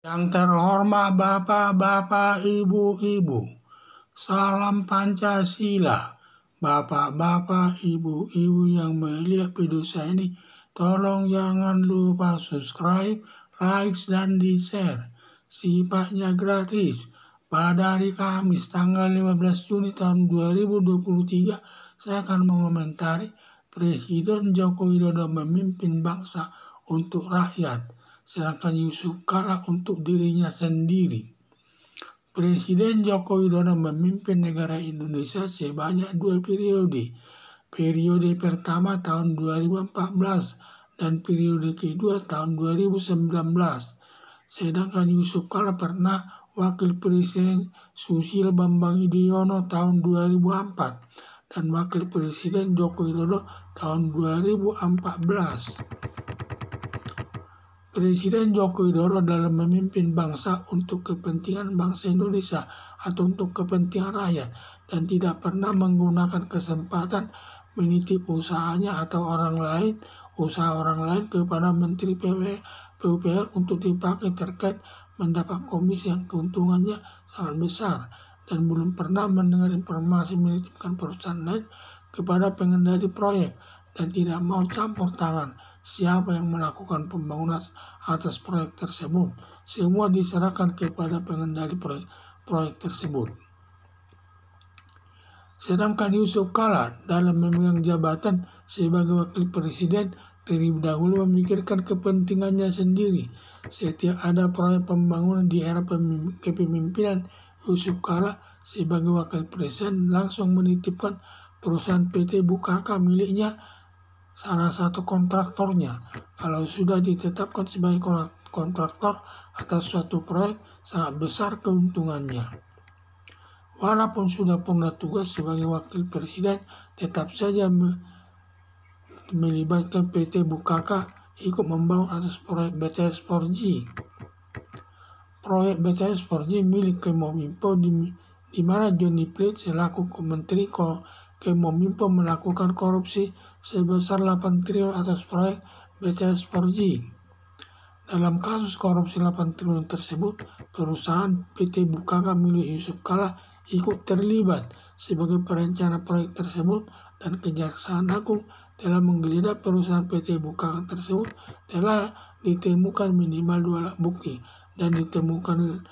Yang terhormat Bapak-Bapak, Ibu-Ibu, salam Pancasila. Bapak-bapak, ibu-ibu yang melihat video saya ini, tolong jangan lupa subscribe, like, dan di-share. Sifatnya gratis. Pada hari Kamis, tanggal 15 Juni tahun 2023, saya akan mengomentari Presiden Joko Widodo memimpin bangsa untuk rakyat, sedangkan Yusuf Kala untuk dirinya sendiri. Presiden Joko Widodo memimpin negara Indonesia sebanyak 2 periode. Periode pertama tahun 2014 dan periode kedua tahun 2019. Sedangkan Yusuf Kala pernah Wakil Presiden Susilo Bambang Yudhoyono tahun 2004 dan Wakil Presiden Joko Widodo tahun 2014. Presiden Joko Widodo dalam memimpin bangsa untuk kepentingan bangsa Indonesia atau untuk kepentingan rakyat dan tidak pernah menggunakan kesempatan menitip usahanya atau usaha orang lain kepada Menteri PUPR untuk dipakai terkait mendapat komisi yang keuntungannya sangat besar dan belum pernah mendengar informasi menitipkan perusahaan lain kepada pengendali proyek dan tidak mau campur tangan siapa yang melakukan pembangunan atas proyek tersebut. Semua diserahkan kepada pengendali proyek tersebut. Sedangkan Yusuf Kala dalam memegang jabatan sebagai wakil presiden terlebih dahulu memikirkan kepentingannya sendiri. Setiap ada proyek pembangunan di era kepemimpinan Yusuf Kala sebagai wakil presiden langsung menitipkan perusahaan PT Bukaka miliknya salah satu kontraktornya. Kalau sudah ditetapkan sebagai kontraktor atas suatu proyek, sangat besar keuntungannya. Walaupun sudah pernah tugas sebagai wakil presiden, tetap saja melibatkan PT Bukaka ikut membangun atas proyek BTS 4G. Proyek BTS 4G milik Kemenkominfo di mana Johnny Plate selaku Menteri Kemenkominfo melakukan korupsi sebesar 8 triliun atas proyek BTS 4G. Dalam kasus korupsi 8 triliun tersebut, perusahaan PT Bukaka milik Yusuf Kala ikut terlibat sebagai perencana proyek tersebut dan Kejaksaan Agung telah menggeledah perusahaan PT Bukaka tersebut telah ditemukan minimal 2 alat bukti dan ditemukan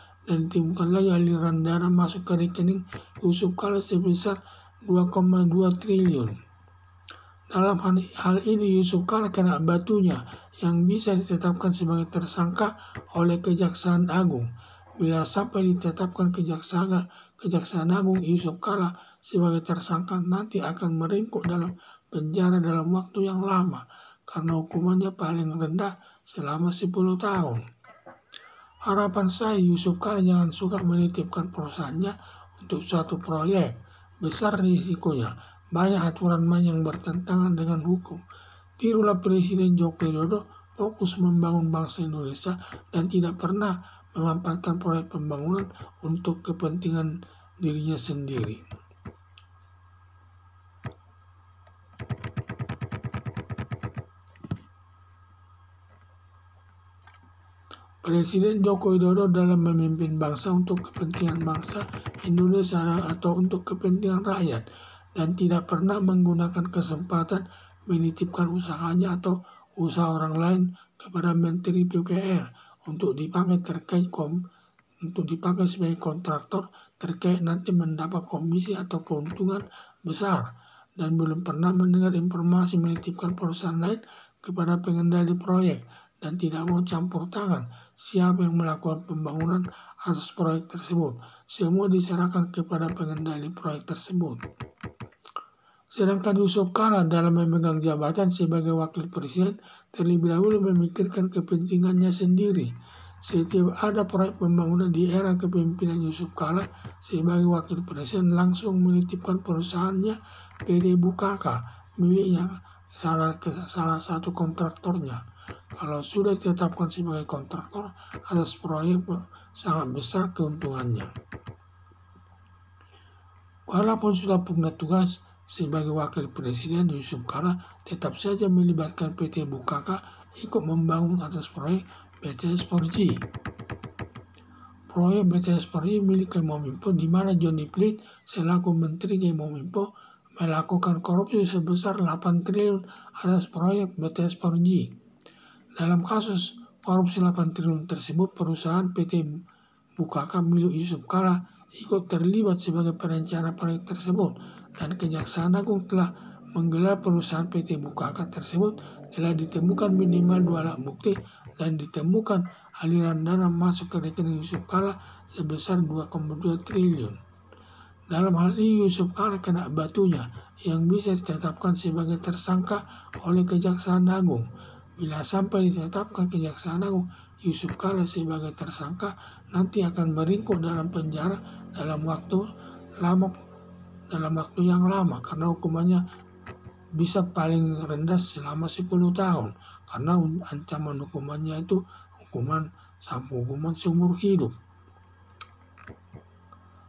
lagi aliran dana masuk ke rekening Yusuf Kala sebesar 2,2 triliun. Dalam hal ini Yusuf Kala kena batunya yang bisa ditetapkan sebagai tersangka oleh Kejaksaan Agung. Bila sampai ditetapkan Kejaksaan Agung Yusuf Kala sebagai tersangka, nanti akan meringkuk dalam penjara dalam waktu yang lama karena hukumannya paling rendah selama 10 tahun. Harapan saya Yusuf Kala jangan suka menitipkan perusahaannya untuk suatu proyek. Besar risikonya, banyak aturan main yang bertentangan dengan hukum. Tirulah Presiden Joko Widodo fokus membangun bangsa Indonesia dan tidak pernah memanfaatkan proyek pembangunan untuk kepentingan dirinya sendiri. Presiden Joko Widodo dalam memimpin bangsa untuk kepentingan bangsa Indonesia atau untuk kepentingan rakyat dan tidak pernah menggunakan kesempatan menitipkan usahanya atau usaha orang lain kepada Menteri PUPR untuk dipakai sebagai kontraktor terkait nanti mendapat komisi atau keuntungan besar dan belum pernah mendengar informasi menitipkan perusahaan lain kepada pengendali proyek dan tidak mau campur tangan siapa yang melakukan pembangunan atas proyek tersebut. Semua diserahkan kepada pengendali proyek tersebut. Sedangkan Yusuf Kala dalam memegang jabatan sebagai wakil presiden terlebih dahulu memikirkan kepentingannya sendiri. Setiap ada proyek pembangunan di era kepemimpinan Yusuf Kala sebagai wakil presiden langsung menitipkan perusahaannya PT Bukaka miliknya salah satu kontraktornya. Kalau sudah ditetapkan sebagai kontraktor atas proyek sangat besar keuntungannya. Walaupun sudah pernah tugas sebagai wakil presiden, Yusuf Kala tetap saja melibatkan PT Bukaka ikut membangun atas proyek BTS 4G. proyek BTS Polri milik Kemenkominfo di mana Johnny Plate selaku Menteri Kemenkominfo melakukan korupsi sebesar 8 triliun atas proyek BTS Polri. Dalam kasus korupsi 8 triliun tersebut, perusahaan PT Bukaka milik Yusuf Kala ikut terlibat sebagai perencana proyek tersebut, dan Kejaksaan Agung telah menggelar perusahaan PT Bukaka tersebut telah ditemukan minimal 2 alat bukti dan ditemukan aliran dana masuk ke rekening Yusuf Kala sebesar 2,2 triliun. Dalam hal ini Yusuf Kala kena batunya yang bisa ditetapkan sebagai tersangka oleh Kejaksaan Agung. Bila sampai ditetapkan Kejaksaan Agung Yusuf Kala sebagai tersangka, nanti akan meringkuk dalam penjara dalam waktu yang lama karena hukumannya bisa paling rendah selama 10 tahun karena ancaman hukumannya itu hukuman seumur hidup.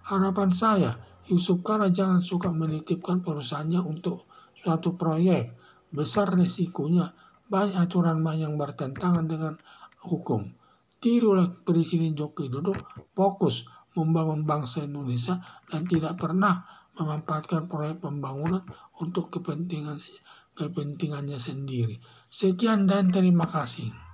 Harapan saya, Yusuf Kala jangan suka menitipkan perusahaannya untuk suatu proyek. Besar risikonya, banyak aturan main yang bertentangan dengan hukum. Tirulah Presiden Joko Widodo, fokus membangun bangsa Indonesia dan tidak pernah memanfaatkan proyek pembangunan untuk kepentingannya sendiri. Sekian dan terima kasih.